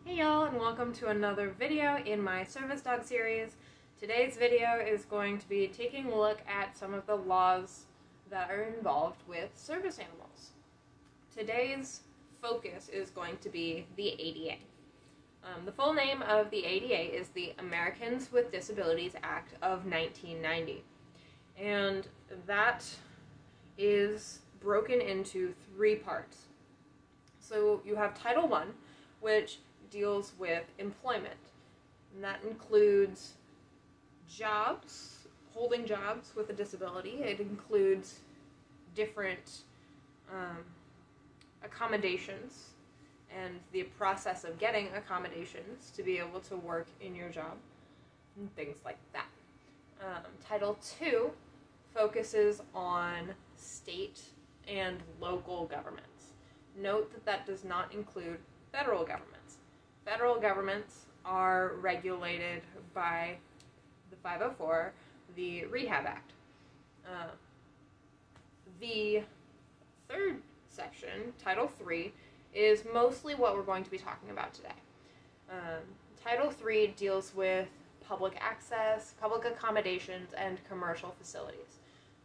Hey y'all, and welcome to another video in my service dog series. Today's video is going to be taking a look at some of the laws that are involved with service animals. Today's focus is going to be the ADA. The full name of the ADA is the Americans with Disabilities Act of 1990. And that is broken into three parts. So you have Title I, which deals with employment, and that includes jobs, holding jobs with a disability. It includes different accommodations and the process of getting accommodations to be able to work in your job and things like that. Title II focuses on state and local governments. Note that that does not include federal governments. Federal governments are regulated by the 504, the Rehab Act. The third section, Title III, is mostly what we're going to be talking about today. Title III deals with public access, public accommodations, and commercial facilities.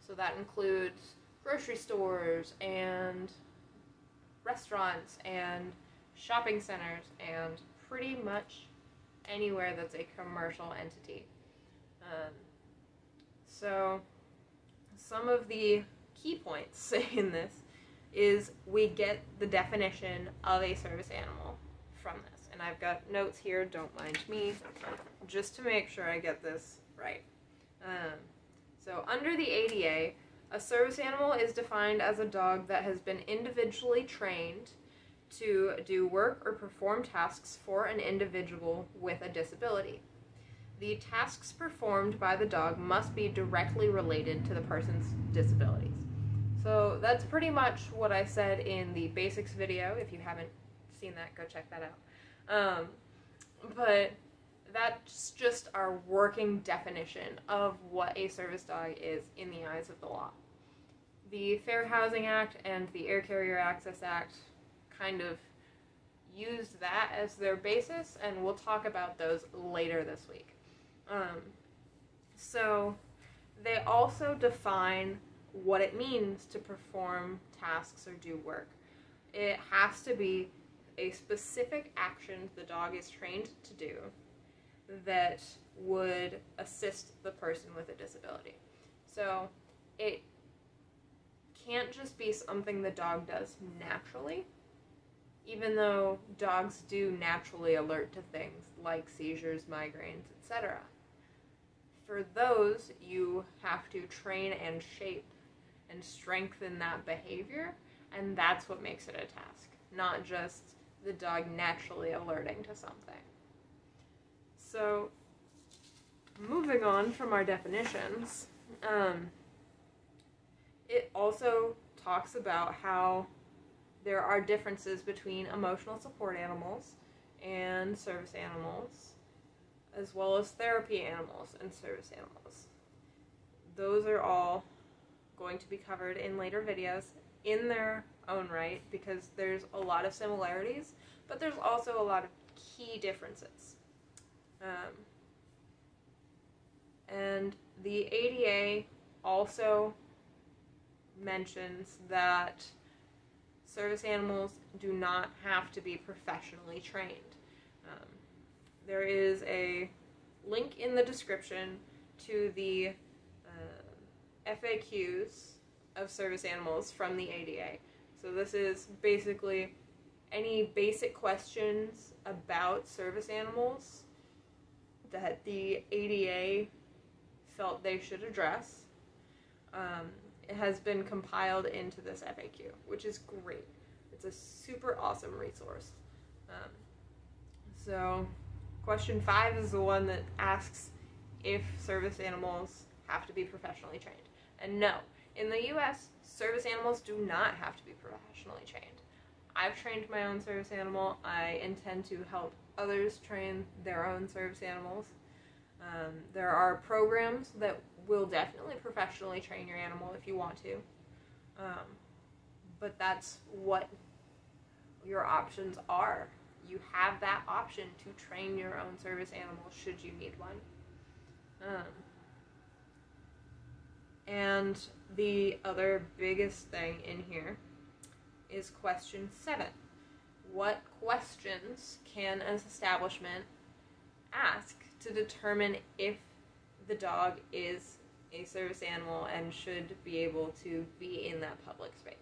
So that includes grocery stores and restaurants and shopping centers and pretty much anywhere that's a commercial entity. So some of the key points in this is we get the definition of a service animal from this. And I've got notes here, don't mind me, just to make sure I get this right. So under the ADA, a service animal is defined as a dog that has been individually trained to do work or perform tasks for an individual with a disability. The tasks performed by the dog must be directly related to the person's disabilities. So that's pretty much what I said in the basics video. If you haven't seen that, go check that out. But that's just our working definition of what a service dog is in the eyes of the law. The Fair Housing Act and the Air Carrier Access Act kind of used that as their basis, and we'll talk about those later this week. So they also define what it means to perform tasks or do work. It has to be a specific action the dog is trained to do that would assist the person with a disability. So it can't just be something the dog does naturally, even though dogs do naturally alert to things like seizures, migraines, etc. For those, you have to train and shape and strengthen that behavior, and that's what makes it a task, not just the dog naturally alerting to something. So, moving on from our definitions, it also talks about how there are differences between emotional support animals and service animals, as well as therapy animals and service animals. Those are all going to be covered in later videos in their own right, because there's a lot of similarities, but there's also a lot of key differences. And the ADA also mentions that service animals do not have to be professionally trained. There is a link in the description to the FAQs of service animals from the ADA. So this is basically any basic questions about service animals that the ADA felt they should address. It has been compiled into this FAQ, which is great. It's a super awesome resource. So question 5 is the one that asks if service animals have to be professionally trained. And no, in the US, service animals do not have to be professionally trained. I've trained my own service animal. I intend to help others train their own service animals. There are programs that will definitely professionally train your animal if you want to. But that's what your options are. You have that option to train your own service animal should you need one. And the other biggest thing in here is question 7. What questions can an establishment ask to determine if the dog is a service animal and should be able to be in that public space?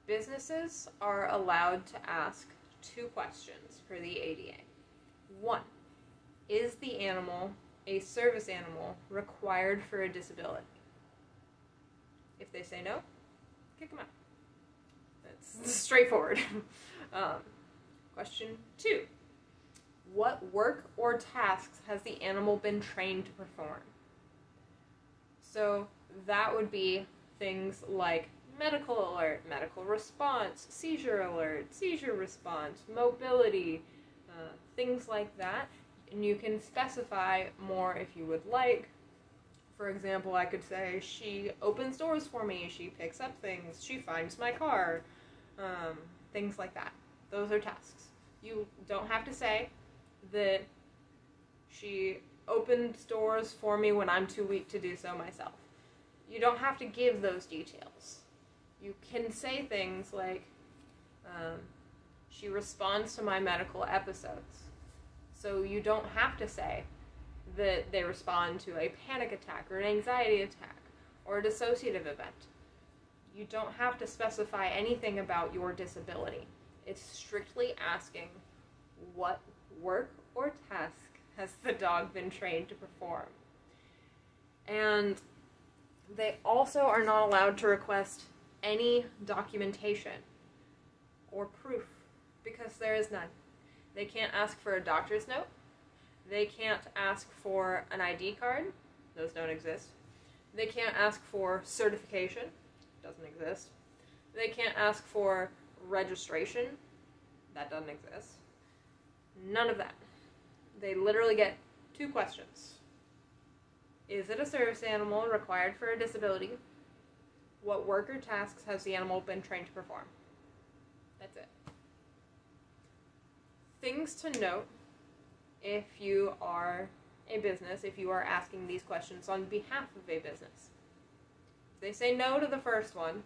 Businesses are allowed to ask 2 questions per the ADA. 1, is the animal a service animal required for a disability? If they say no, kick them out. That's straightforward. Question 2, what work or tasks has the animal been trained to perform? So that would be things like medical alert, medical response, seizure alert, seizure response, mobility, things like that. And you can specify more if you would like. For example, I could say, she opens doors for me, she picks up things, she finds my car, things like that. Those are tasks. You don't have to say that she opens doors for me when I'm too weak to do so myself. You don't have to give those details. You can say things like, she responds to my medical episodes. So you don't have to say that they respond to a panic attack or an anxiety attack or a dissociative event. You don't have to specify anything about your disability. It's strictly asking what work or task has the dog been trained to perform. And they also are not allowed to request any documentation or proof because there is none. They can't ask for a doctor's note. They can't ask for an ID card. Those don't exist. They can't ask for certification. Doesn't exist. They can't ask for registration. That doesn't exist. None of that. They literally get 2 questions. Is it a service animal required for a disability? What work or tasks has the animal been trained to perform? That's it. Things to note if you are a business, if you are asking these questions on behalf of a business. If they say no to the first one,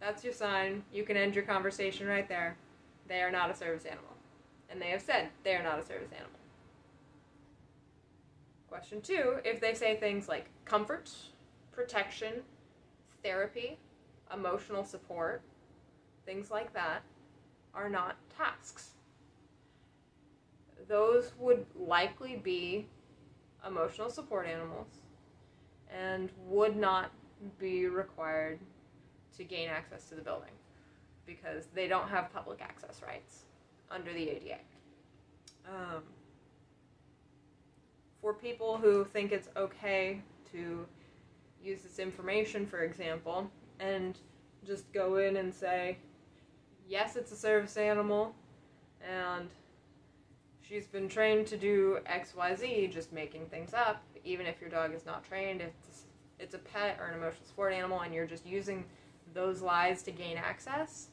that's your sign. You can end your conversation right there. They are not a service animal. And they have said they are not a service animal. Question 2, if they say things like comfort, protection, therapy, emotional support, things like that, are not tasks. Those would likely be emotional support animals and would not be required to gain access to the building because they don't have public access rights under the ADA. For people who think it's okay to use this information, for example, and just go in and say, yes, it's a service animal, and she's been trained to do XYZ, just making things up, even if your dog is not trained, it's a pet or an emotional support animal, and you're just using those lies to gain access,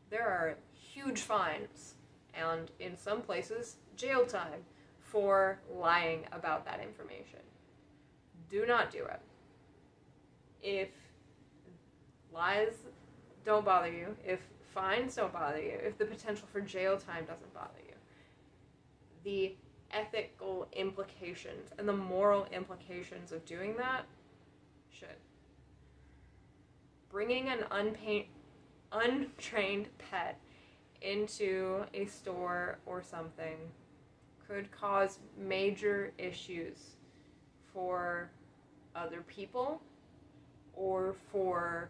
there are huge fines, and in some places, jail time for lying about that information. Do not do it. If lies don't bother you, if fines don't bother you, if the potential for jail time doesn't bother you, the ethical implications and the moral implications of doing that should. Bringing an untrained pet into a store or something could cause major issues for other people or for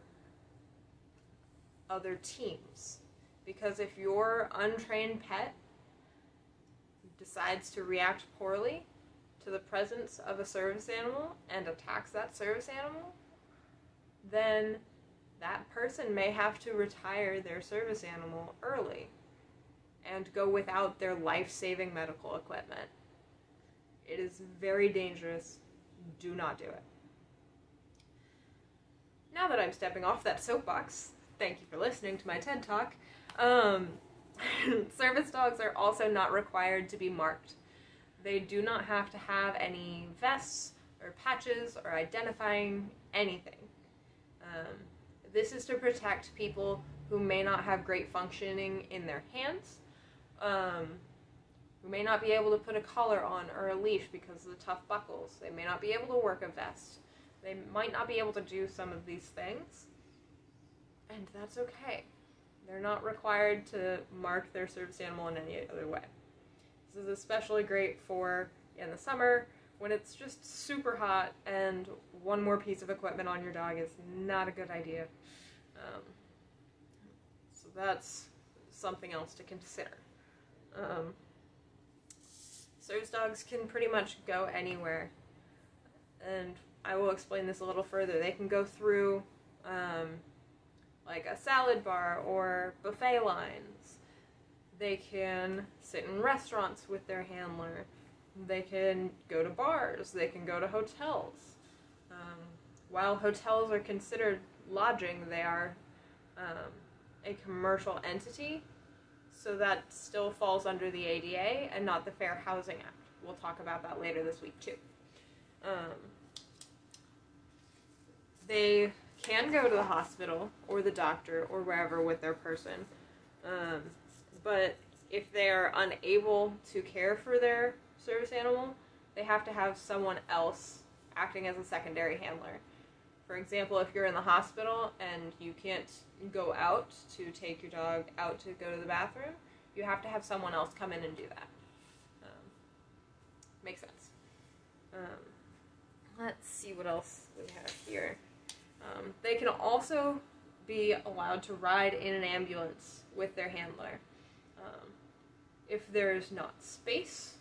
other teams. Because if your untrained pet decides to react poorly to the presence of a service animal and attacks that service animal, then that person may have to retire their service animal early and go without their life-saving medical equipment. It is very dangerous. Do not do it. Now that I'm stepping off that soapbox, thank you for listening to my TED Talk. Service dogs are also not required to be marked. They do not have to have any vests or patches or identifying anything. This is to protect people who may not have great functioning in their hands, who may not be able to put a collar on or a leash because of the tough buckles. They may not be able to work a vest. They might not be able to do some of these things, and that's okay. They're not required to mark their service animal in any other way. This is especially great for in the summer when it's just super hot and one more piece of equipment on your dog is not a good idea. So that's something else to consider. Service dogs can pretty much go anywhere, and I will explain this a little further. They can go through like a salad bar or buffet lines. They can sit in restaurants with their handler. They can go to bars. They can go to hotels. While hotels are considered lodging, they are a commercial entity, so that still falls under the ADA and not the Fair Housing Act. We'll talk about that later this week too. They can go to the hospital or the doctor or wherever with their person, but if they are unable to care for their service animal, they have to have someone else acting as a secondary handler. For example, if you're in the hospital and you can't go out to take your dog out to go to the bathroom, you have to have someone else come in and do that. Makes sense. Let's see what else we have here. They can also be allowed to ride in an ambulance with their handler. If there's not space,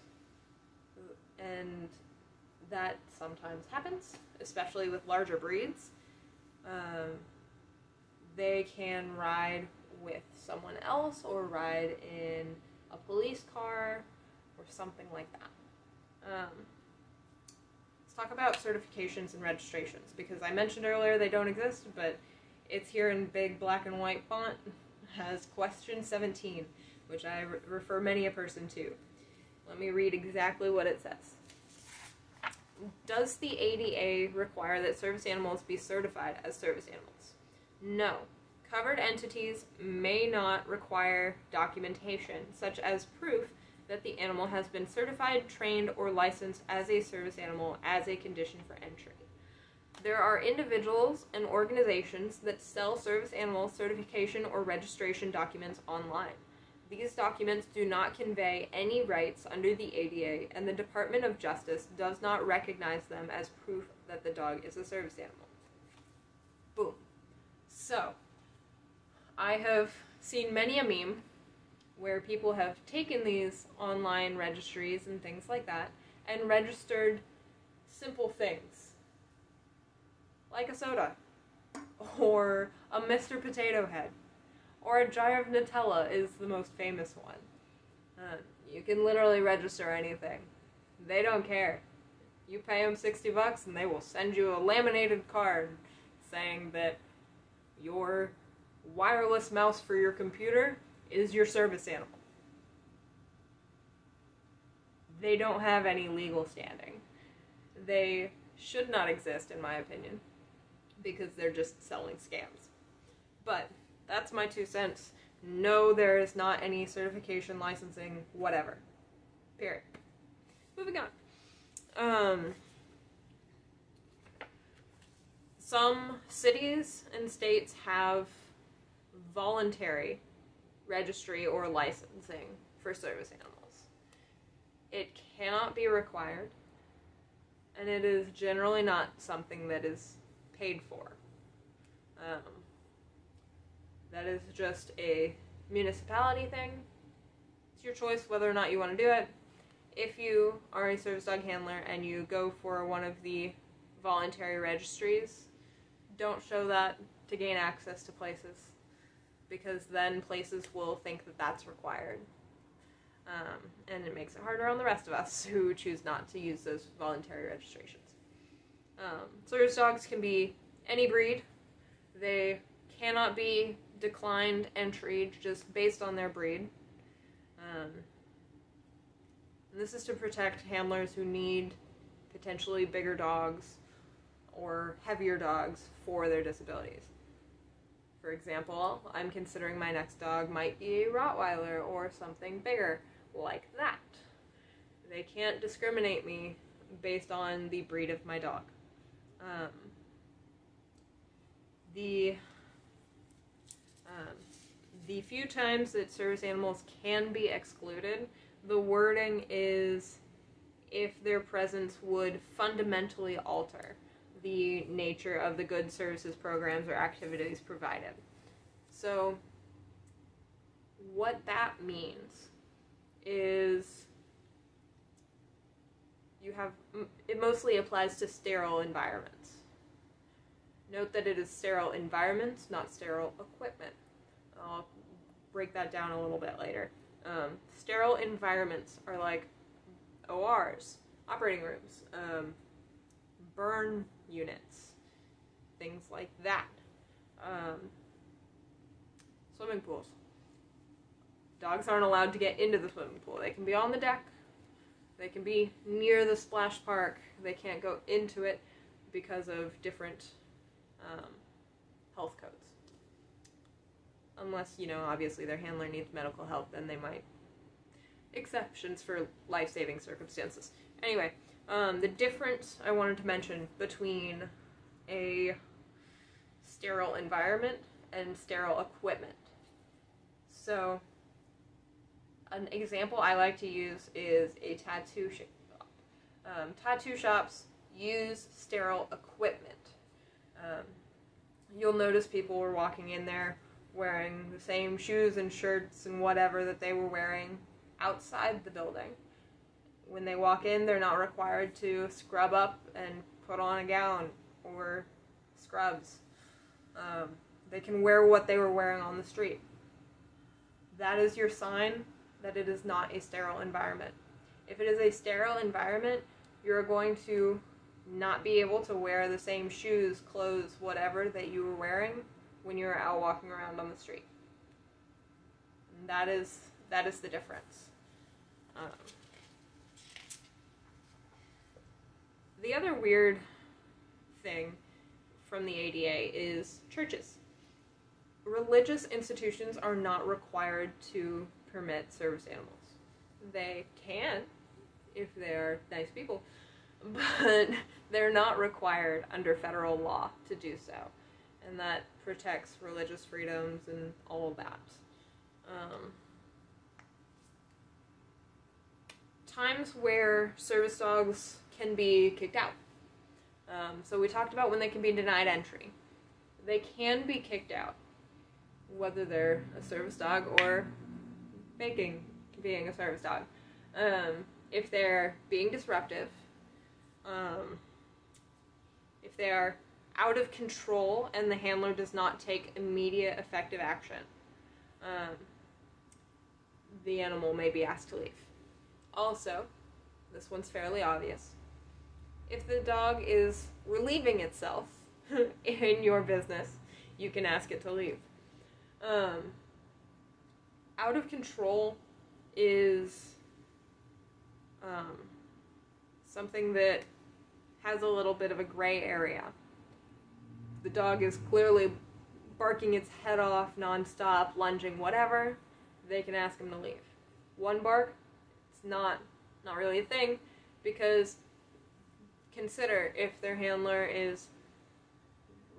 and that sometimes happens, especially with larger breeds, they can ride with someone else or ride in a police car or something like that. Let's talk about certifications and registrations, because I mentioned earlier they don't exist, but it's here in big black and white font as question 17, which I refer many a person to. Let me read exactly what it says. Does the ADA require that service animals be certified as service animals? No. Covered entities may not require documentation, such as proof that the animal has been certified, trained, or licensed as a service animal as a condition for entry. There are individuals and organizations that sell service animal certification or registration documents online. These documents do not convey any rights under the ADA, and the Department of Justice does not recognize them as proof that the dog is a service animal. Boom. So, I have seen many a meme where people have taken these online registries and things like that and registered simple things, like a soda, or a Mr. Potato Head, or a jar of Nutella is the most famous one. You can literally register anything. They don't care. You pay them $60 and they will send you a laminated card saying that your wireless mouse for your computer is your service animal. They don't have any legal standing. They should not exist, in my opinion, because they're just selling scams. But that's my 2 cents. No, there is not any certification, licensing, whatever. Period. Moving on. Some cities and states have voluntary registry or licensing for service animals. It cannot be required, and it is generally not something that is paid for. That is just a municipality thing. It's your choice whether or not you want to do it. If you are a service dog handler and you go for one of the voluntary registries, don't show that to gain access to places, because then places will think that that's required. And it makes it harder on the rest of us who choose not to use those voluntary registrations. Service dogs can be any breed. They cannot be declined entry just based on their breed. And this is to protect handlers who need potentially bigger dogs or heavier dogs for their disabilities. For example, I'm considering my next dog might be a Rottweiler or something bigger like that. They can't discriminate me based on the breed of my dog. The few times that service animals can be excluded, the wording is if their presence would fundamentally alter the nature of the goods, services, programs, or activities provided. So what that means is it mostly applies to sterile environments. Note that it is sterile environments, not sterile equipment. I'll break that down a little bit later. Sterile environments are like ORs, operating rooms, burn units, things like that. Swimming pools. Dogs aren't allowed to get into the swimming pool. They can be on the deck. They can be near the splash park. They can't go into it because of different health codes. Unless, obviously their handler needs medical help, then they might. Exceptions for life-saving circumstances. Anyway, the difference I wanted to mention between a sterile environment and sterile equipment. So, an example I like to use is a tattoo shop. Tattoo shops use sterile equipment. You'll notice people were walking in there wearing the same shoes and shirts and whatever that they were wearing outside the building. When they walk in, they're not required to scrub up and put on a gown or scrubs. They can wear what they were wearing on the street. That is your sign that it is not a sterile environment. If it is a sterile environment, you're going to not be able to wear the same shoes, clothes, whatever that you were wearing when you were out walking around on the street. And that is the difference. The other weird thing from the ADA is churches. Religious institutions are not required to permit service animals. They can, if they're nice people, but they're not required under federal law to do so. And that protects religious freedoms and all of that. Times where service dogs can be kicked out. So we talked about when they can be denied entry. They can be kicked out, whether they're a service dog or faking being a service dog. If they're being disruptive, if they are out of control and the handler does not take immediate effective action, the animal may be asked to leave. Also, this one's fairly obvious. If the dog is relieving itself in your business, you can ask it to leave. Out of control is something that has a little bit of a gray area. The dog is clearly barking its head off nonstop, lunging, whatever, they can ask him to leave. One bark, it's not really a thing, because consider if their handler is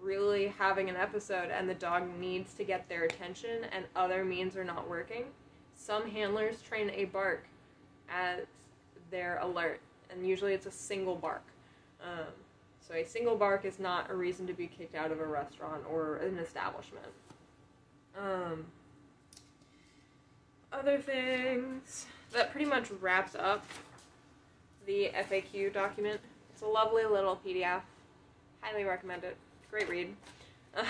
really having an episode and the dog needs to get their attention and other means are not working. Some handlers train a bark as their alert, and usually it's a single bark. So a single bark is not a reason to be kicked out of a restaurant or an establishment. Other things, that pretty much wraps up the FAQ document. It's a lovely little PDF. Highly recommend it. Great read.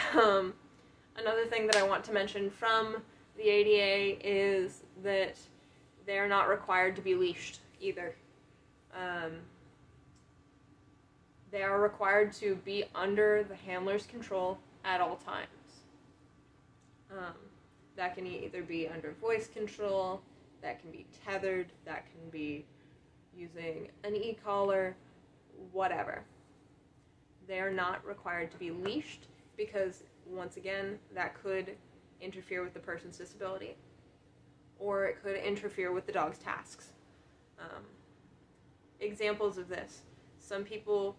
Another thing that I want to mention from the ADA is that they are not required to be leashed either. They are required to be under the handler's control at all times. That can either be under voice control, that can be tethered, that can be using an e-collar, whatever. They are not required to be leashed because, once again, that could interfere with the person's disability, or it could interfere with the dog's tasks. Examples of this: some people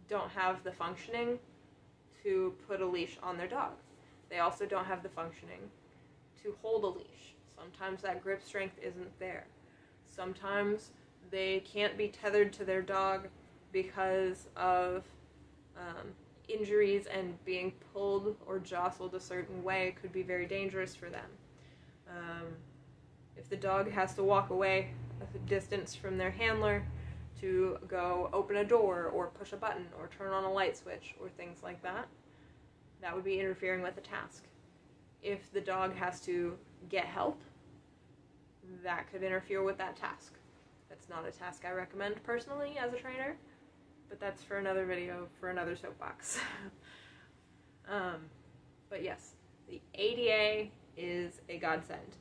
don't have the functioning to put a leash on their dog. They also don't have the functioning to hold a leash. Sometimes that grip strength isn't there. Sometimes they can't be tethered to their dog because of injuries, and being pulled or jostled a certain way could be very dangerous for them. If the dog has to walk away a distance from their handler to go open a door or push a button or turn on a light switch or things like that, that would be interfering with the task. If the dog has to get help, that could interfere with that task. That's not a task I recommend personally as a trainer, but that's for another video, for another soapbox. But yes, the ADA is a godsend.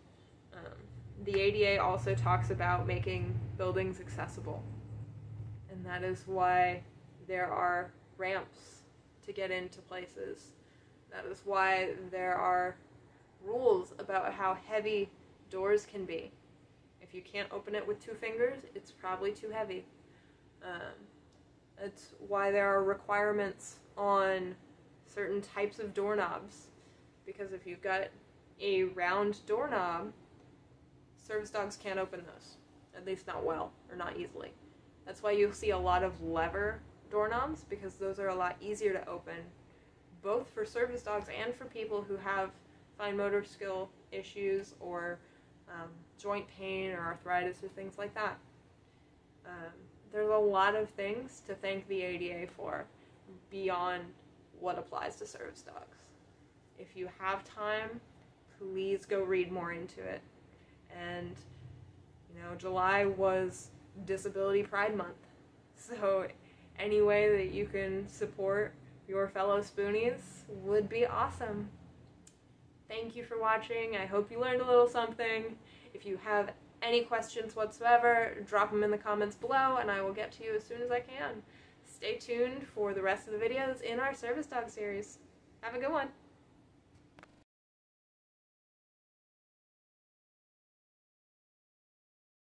The ADA also talks about making buildings accessible, and that is why there are ramps to get into places. That is why there are rules about how heavy doors can be. If you can't open it with 2 fingers, it's probably too heavy. That's why there are requirements on certain types of doorknobs, because if you've got a round doorknob, service dogs can't open those, at least not well, or not easily. That's why you'll see a lot of lever doorknobs, because those are a lot easier to open, both for service dogs and for people who have fine motor skill issues or joint pain or arthritis or things like that. There's a lot of things to thank the ADA for beyond what applies to service dogs. If you have time, please go read more into it. And, July was Disability Pride Month. So any way that you can support your fellow Spoonies would be awesome. Thank you for watching. I hope you learned a little something. If you have any questions whatsoever, drop them in the comments below and I will get to you as soon as I can. Stay tuned for the rest of the videos in our service dog series. Have a good one.